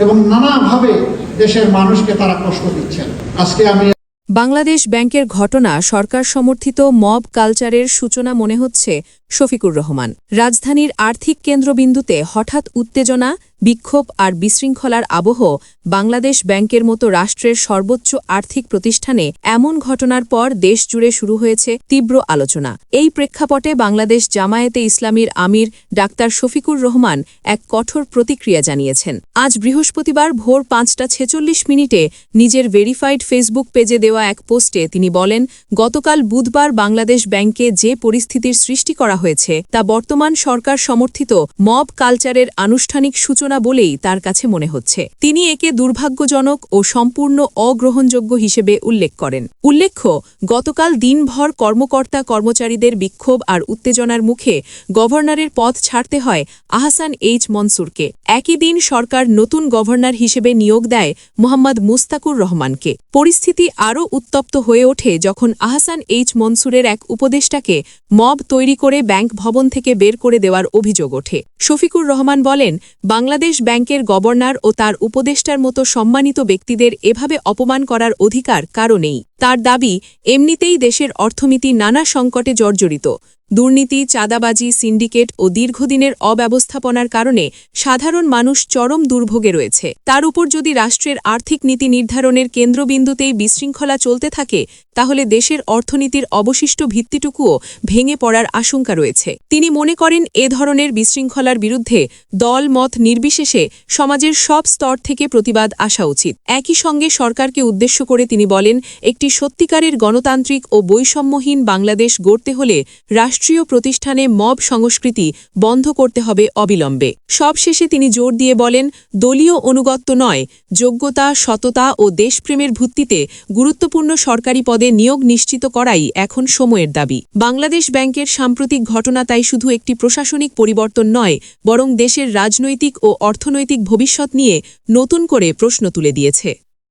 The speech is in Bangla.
এবং নানাভাবে দেশের মানুষকে তারা কষ্ট দিচ্ছেন। আজকে আমি বাংলাদেশ ব্যাংকের ঘটনা সরকার সমর্থিত মব কালচারের সূচনা মনে হচ্ছে শফিকুর রহমান। রাজধানীর আর্থিক কেন্দ্রবিন্দুতে হঠাৎ উত্তেজনা, বিক্ষোভ আর বিশৃঙ্খলার আবহ বাংলাদেশ ব্যাংকের মতো রাষ্ট্রের সর্বোচ্চ আর্থিক প্রতিষ্ঠানে এমন ঘটনার পর দেশজুড়ে শুরু হয়েছে তীব্র আলোচনা। এই প্রেক্ষাপটে বাংলাদেশ জামায়াতে ইসলামীর আমির ডাক্তার শফিকুর রহমান এক কঠোর প্রতিক্রিয়া জানিয়েছেন। আজ বৃহস্পতিবার ভোর ৫টা ৪৬ নিজের ভেরিফাইড ফেসবুক পেজে দেওয়া এক পোস্টে তিনি বলেন, গতকাল বুধবার বাংলাদেশ ব্যাংকে যে পরিস্থিতির সৃষ্টি করা হয়েছে তা বর্তমান সরকার সমর্থিত মব কালচারের আনুষ্ঠানিক সূচনা বলেই তার কাছে মনে হচ্ছে। তিনি একে দুর্ভাগ্যজনক ও সম্পূর্ণ অগ্রহণযোগ্য হিসেবে উল্লেখ করেন। উল্লেখ্য, গতকাল দিনভর কর্মকর্তা কর্মচারীদের বিক্ষোভ আর উত্তেজনার মুখে গভর্নরের পদ ছাড়তে হয় আহসান এইচ মনসুরকে। একই দিন সরকার নতুন গভর্নর হিসেবে নিয়োগ দেয় মোহাম্মদ মুস্তাকুর রহমানকে। পরিস্থিতি আরও উত্তপ্ত হয়ে ওঠে যখন আহসান এইচ মনসুরের এক উপদেষ্টাকে মব তৈরি করে ব্যাংক ভবন থেকে বের করে দেওয়ার অভিযোগ ওঠে। শফিকুর রহমান বলেন, বাংলাদেশ ব্যাংকের গভর্নর ও তার উপদেষ্টার মতো সম্মানিত ব্যক্তিদের এভাবে অপমান করার অধিকার কারও নেই। তার দাবি, এমনিতেই দেশের অর্থনীতি নানা সংকটে জর্জরিত। দুর্নীতি, চাঁদাবাজি, সিন্ডিকেট ও দীর্ঘদিনের অব্যবস্থাপনার কারণে সাধারণ মানুষ চরম দুর্ভোগে রয়েছে। তার উপর যদি রাষ্ট্রের আর্থিক নীতি নির্ধারণের কেন্দ্রবিন্দুতেই বিশৃঙ্খলা চলতে থাকে, তাহলে দেশের অর্থনীতির অবশিষ্ট ভিত্তিটুকুও ভেঙে পড়ার আশঙ্কা রয়েছে। তিনি মনে করেন, এ ধরনের বিশৃঙ্খলার বিরুদ্ধে দল মত নির্বিশেষে সমাজের সব স্তর থেকে প্রতিবাদ আসা উচিত। একই সঙ্গে সরকারকে উদ্দেশ্য করে তিনি বলেন, একটি সত্যিকারের গণতান্ত্রিক ও বৈষম্যহীন বাংলাদেশ গড়তে হলে রাষ্ট্রীয় প্রতিষ্ঠানে মব সংস্কৃতি বন্ধ করতে হবে অবিলম্বে। সবশেষে তিনি জোর দিয়ে বলেন, দলীয় অনুগত্য নয়, যোগ্যতা, সততা ও দেশপ্রেমের ভিত্তিতে গুরুত্বপূর্ণ সরকারি পদে নিয়োগ নিশ্চিত করাই এখন সময়ের দাবি। বাংলাদেশ ব্যাংকের সাম্প্রতিক ঘটনা তাই শুধু একটি প্রশাসনিক পরিবর্তন নয়, বরং দেশের রাজনৈতিক ও অর্থনৈতিক ভবিষ্যৎ নিয়ে নতুন করে প্রশ্ন তুলে দিয়েছে।